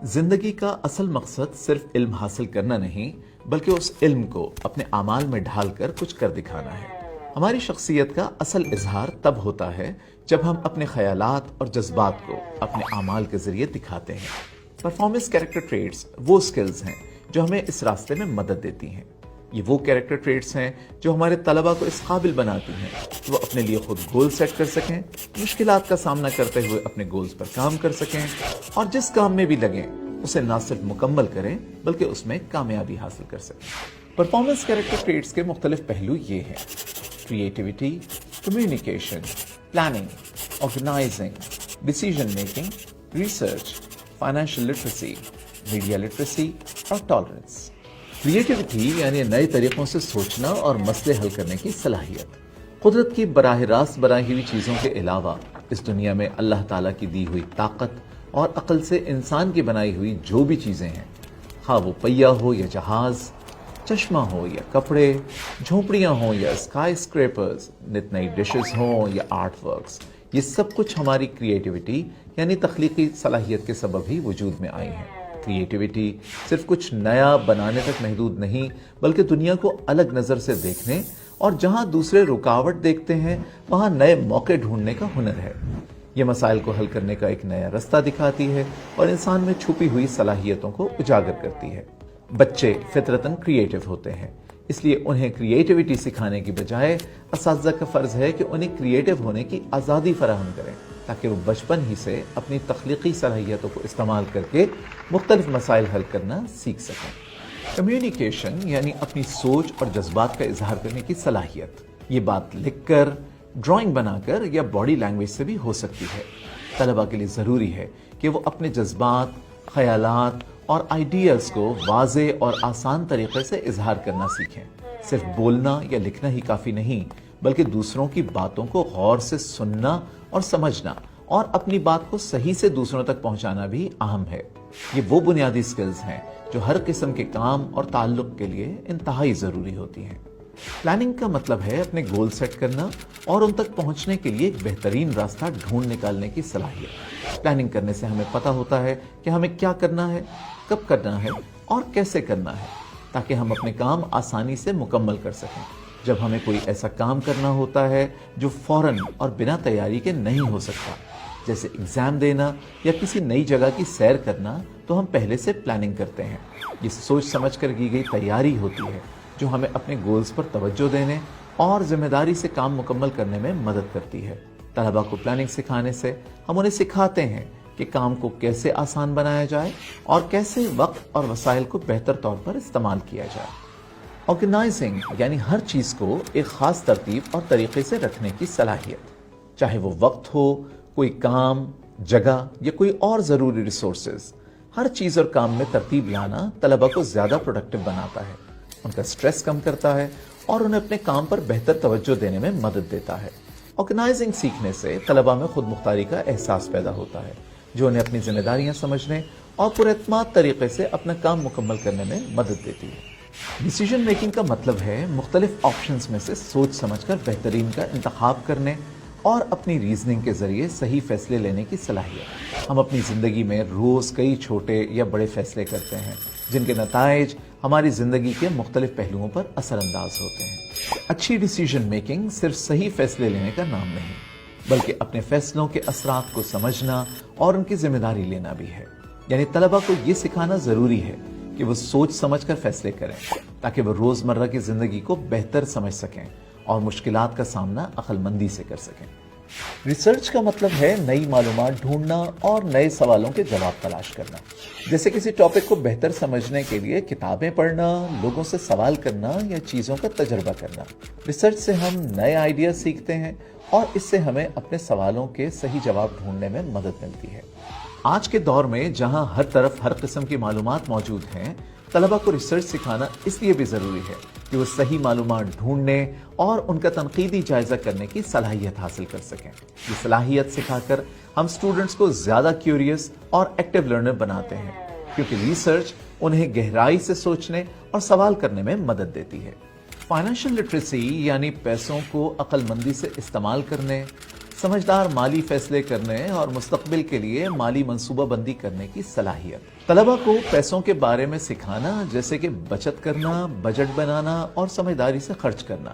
زندگی کا اصل مقصد صرف علم حاصل کرنا نہیں بلکہ اس علم کو اپنے اعمال میں ڈھال کر کچھ کر دکھانا ہے۔ ہماری شخصیت کا اصل اظہار تب ہوتا ہے جب ہم اپنے خیالات اور جذبات کو اپنے اعمال کے ذریعے دکھاتے ہیں۔ پرفارمنس کیریکٹر ٹریٹس وہ سکلز ہیں جو ہمیں اس راستے میں مدد دیتی ہیں۔ یہ وہ کیریکٹر ٹریٹس ہیں جو ہمارے طلبہ کو اس قابل بناتی ہیں کہ وہ اپنے لیے خود گول سیٹ کر سکیں، مشکلات کا سامنا کرتے ہوئے اپنے گولز پر کام کر سکیں اور جس کام میں بھی لگیں اسے نہ صرف مکمل کریں بلکہ اس میں کامیابی حاصل کر سکیں۔ پرفارمنس کیریکٹر ٹریٹس کے مختلف پہلو یہ ہیں: creativity, communication, planning, organizing, decision making, research, financial literacy, media literacy اور ٹالرنس۔ کریٹیوٹی یعنی نئے طریقوں سے سوچنا اور مسئلے حل کرنے کی صلاحیت۔ قدرت کی براہ راست بنائی ہوئی چیزوں کے علاوہ اس دنیا میں اللہ تعالیٰ کی دی ہوئی طاقت اور عقل سے انسان کی بنائی ہوئی جو بھی چیزیں ہیں، خواہ وہ پہیہ ہو یا جہاز، چشمہ ہو یا کپڑے، جھونپڑیاں ہوں یا اسکائی اسکریپرز، نت نئی ڈشز ہوں یا آرٹ ورکس، یہ سب کچھ ہماری کریٹیوٹی یعنی تخلیقی صلاحیت کے سبب ہی وجود میں آئی ہیں۔ کریٹیوٹی صرف کچھ نیا بنانے تک محدود نہیں بلکہ دنیا کو الگ نظر سے دیکھنے اور جہاں دوسرے رکاوٹ دیکھتے ہیں وہاں نئے موقع ڈھونڈنے کا ہنر ہے۔ یہ مسائل کو حل کرنے کا ایک نیا رستہ دکھاتی ہے اور انسان میں چھپی ہوئی صلاحیتوں کو اجاگر کرتی ہے۔ بچے فطرتاً کریٹیو ہوتے ہیں، اس لیے انہیں کریٹیوٹی سکھانے کی بجائے اساتذہ کا فرض ہے کہ انہیں کریٹیو ہونے کی آزادی فراہم کریں تاکہ وہ بچپن ہی سے اپنی تخلیقی صلاحیتوں کو استعمال کر کے مختلف مسائل حل کرنا سیکھ سکیں۔ کمیونیکیشن یعنی اپنی سوچ اور جذبات کا اظہار کرنے کی صلاحیت۔ یہ بات لکھ کر، ڈرائنگ بنا کر یا باڈی لینگویج سے بھی ہو سکتی ہے۔ طلبہ کے لیے ضروری ہے کہ وہ اپنے جذبات، خیالات اور آئیڈیاز کو واضح اور آسان طریقے سے اظہار کرنا سیکھیں۔ صرف بولنا یا لکھنا ہی کافی نہیں بلکہ دوسروں کی باتوں کو غور سے سننا اور سمجھنا اور اپنی بات کو صحیح سے دوسروں تک پہنچانا بھی اہم ہے۔ یہ وہ بنیادی سکلز ہیں جو ہر قسم کے کام اور تعلق کے لیے انتہائی ضروری ہوتی ہیں۔ پلاننگ کا مطلب ہے اپنے گول سیٹ کرنا اور ان تک پہنچنے کے لیے ایک بہترین راستہ ڈھونڈ نکالنے کی صلاحیت۔ پلاننگ کرنے سے ہمیں پتہ ہوتا ہے کہ ہمیں کیا کرنا ہے، کب کرنا ہے اور کیسے کرنا ہے تاکہ ہم اپنے کام آسانی سے مکمل کر سکیں۔ جب ہمیں کوئی ایسا کام کرنا ہوتا ہے جو فوراً اور بنا تیاری کے نہیں ہو سکتا، جیسے ایگزام دینا یا کسی نئی جگہ کی سیر کرنا، تو ہم پہلے سے پلاننگ کرتے ہیں۔ یہ سوچ سمجھ کر کی گئی تیاری ہوتی ہے جو ہمیں اپنے گولز پر توجہ دینے اور ذمہ داری سے کام مکمل کرنے میں مدد کرتی ہے۔ طلبہ کو پلاننگ سکھانے سے ہم انہیں سکھاتے ہیں کہ کام کو کیسے آسان بنایا جائے اور کیسے وقت اور وسائل کو بہتر طور پر استعمال کیا جائے۔ آرگنائزنگ یعنی ہر چیز کو ایک خاص ترتیب اور طریقے سے رکھنے کی صلاحیت، چاہے وہ وقت ہو، کوئی کام، جگہ یا کوئی اور ضروری ریسورسز۔ ہر چیز اور کام میں ترتیب لانا طلبہ کو زیادہ پروڈکٹیو بناتا ہے، ان کا سٹریس کم کرتا ہے اور انہیں اپنے کام پر بہتر توجہ دینے میں مدد دیتا ہے۔ آرگنائزنگ سیکھنے سے طلبہ میں خود مختاری کا احساس پیدا ہوتا ہے جو انہیں اپنی ذمہ داریاں سمجھنے اور پراعتماد طریقے سے اپنا کام مکمل کرنے میں مدد دیتی ہے۔ ڈیسیژن میکنگ کا مطلب ہے مختلف آپشنز میں سے سوچ سمجھ کر بہترین کا انتخاب کرنے اور اپنی ریزننگ کے ذریعے صحیح فیصلے لینے کی صلاحیت۔ ہم اپنی زندگی میں روز کئی چھوٹے یا بڑے فیصلے کرتے ہیں جن کے نتائج ہماری زندگی کے مختلف پہلوؤں پر اثر انداز ہوتے ہیں۔ اچھی ڈیسیژن میکنگ صرف صحیح فیصلے لینے کا نام نہیں بلکہ اپنے فیصلوں کے اثرات کو سمجھنا اور ان کی ذمہ داری لینا بھی ہے۔ یعنی طلبہ کو یہ سکھانا ضروری ہے کہ وہ سوچ سمجھ کر فیصلے کریں تاکہ وہ روزمرہ کی زندگی کو بہتر سمجھ سکیں اور مشکلات کا سامنا عقل مندی سے کر سکیں۔ ریسرچ کا مطلب ہے نئی معلومات ڈھونڈنا اور نئے سوالوں کے جواب تلاش کرنا، جیسے کسی ٹاپک کو بہتر سمجھنے کے لیے کتابیں پڑھنا، لوگوں سے سوال کرنا یا چیزوں کا تجربہ کرنا۔ ریسرچ سے ہم نئے آئیڈیا سیکھتے ہیں اور اس سے ہمیں اپنے سوالوں کے صحیح جواب ڈھونڈنے میں مدد ملتی ہے۔ آج کے دور میں جہاں ہر طرف ہر قسم کی معلومات موجود ہیں، طلبہ کو ریسرچ سکھانا اس لیے بھی ضروری ہے کہ وہ صحیح معلومات ڈھونڈنے اور ان کا تنقیدی جائزہ کرنے کی صلاحیت حاصل کر سکیں۔ یہ صلاحیت سکھا کر ہم اسٹوڈنٹس کو زیادہ کیوریس اور ایکٹیو لرنر بناتے ہیں کیونکہ ریسرچ انہیں گہرائی سے سوچنے اور سوال کرنے میں مدد دیتی ہے۔ فائنینشیل لٹریسی یعنی پیسوں کو عقل مندی سے استعمال کرنے، سمجھدار مالی فیصلے کرنے اور مستقبل کے لیے مالی منصوبہ بندی کرنے کی صلاحیت۔ طلبہ کو پیسوں کے بارے میں سکھانا، جیسے کہ بچت کرنا، بجٹ بنانا اور سمجھداری سے خرچ کرنا،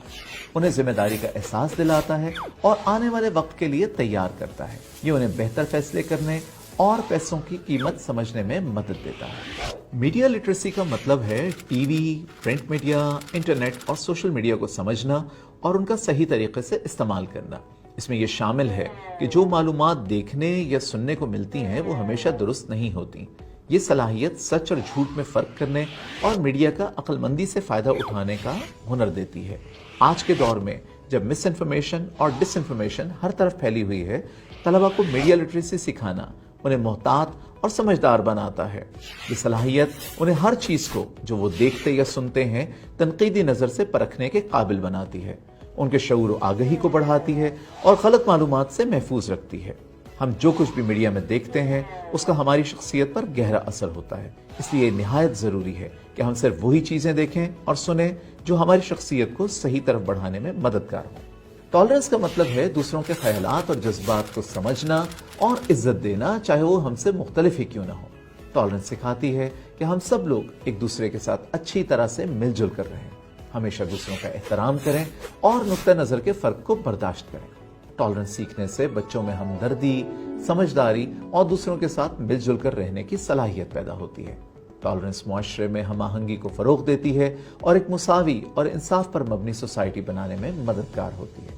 انہیں ذمہ داری کا احساس دلاتا ہے اور آنے والے وقت کے لیے تیار کرتا ہے۔ یہ انہیں بہتر فیصلے کرنے اور پیسوں کی قیمت سمجھنے میں مدد دیتا ہے۔ میڈیا لٹریسی کا مطلب ہے T V, print media, internet اور سوشل میڈیا کو سمجھنا اور ان کا صحیح طریقے سے استعمال کرنا۔ اس میں یہ شامل ہے کہ جو معلومات دیکھنے یا سننے کو ملتی ہیں وہ ہمیشہ درست نہیں ہوتی۔ یہ صلاحیت سچ اور جھوٹ میں فرق کرنے اور میڈیا کا عقل مندی سے فائدہ اٹھانے کا ہنر دیتی ہے۔ آج کے دور میں جب مس انفارمیشن اور ڈس انفارمیشن ہر طرف پھیلی ہوئی ہے، طلبہ کو میڈیا لٹریسی سکھانا انہیں محتاط اور سمجھدار بناتا ہے۔ یہ صلاحیت انہیں ہر چیز کو جو وہ دیکھتے یا سنتے ہیں تنقیدی نظر سے پرکھنے کے قابل بناتی ہے، ان کے شعور و آگہی کو بڑھاتی ہے اور غلط معلومات سے محفوظ رکھتی ہے۔ ہم جو کچھ بھی میڈیا میں دیکھتے ہیں اس کا ہماری شخصیت پر گہرا اثر ہوتا ہے، اس لیے یہ نہایت ضروری ہے کہ ہم صرف وہی چیزیں دیکھیں اور سنیں جو ہماری شخصیت کو صحیح طرف بڑھانے میں مددگار ہوں۔ ٹالرنس کا مطلب ہے دوسروں کے خیالات اور جذبات کو سمجھنا اور عزت دینا، چاہے وہ ہم سے مختلف ہی کیوں نہ ہو۔ ٹالرنس سکھاتی ہے کہ ہم سب لوگ ایک دوسرے کے ساتھ اچھی طرح سے مل جل کر رہیں، ہمیشہ دوسروں کا احترام کریں اور نقطہ نظر کے فرق کو برداشت کریں۔ ٹالرنس سیکھنے سے بچوں میں ہمدردی، سمجھداری اور دوسروں کے ساتھ مل جل کر رہنے کی صلاحیت پیدا ہوتی ہے۔ ٹالرنس معاشرے میں ہم آہنگی کو فروغ دیتی ہے اور ایک مساوی اور انصاف پر مبنی سوسائٹی بنانے میں مددگار ہوتی ہے۔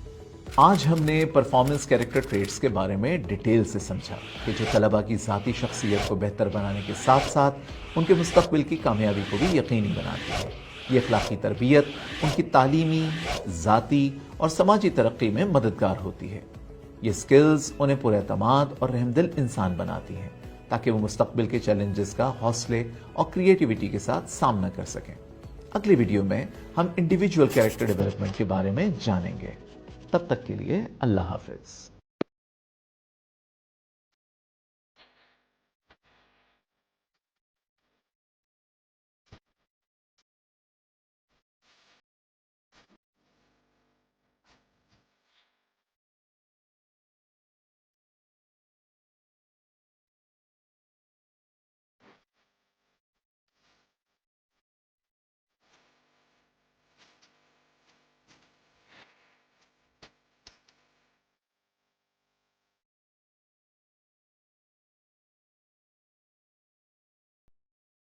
آج ہم نے پرفارمنس کیریکٹر ٹریٹس کے بارے میں ڈیٹیل سے سمجھا کہ جو طلبہ کی ذاتی شخصیت کو بہتر بنانے کے ساتھ ساتھ ان کے مستقبل کی کامیابی کو بھی یقینی بناتی ہے۔ یہ اخلاقی تربیت ان کی تعلیمی، ذاتی اور سماجی ترقی میں مددگار ہوتی ہے۔ یہ سکلز انہیں پر اعتماد اور رحم دل انسان بناتی ہیں تاکہ وہ مستقبل کے چیلنجز کا حوصلے اور کریٹیوٹی کے ساتھ سامنا کر سکیں۔ اگلی ویڈیو میں ہم انڈیویجول کیریکٹر ڈیولپمنٹ کے بارے میں جانیں گے۔ تب تک کے لیے اللہ حافظ۔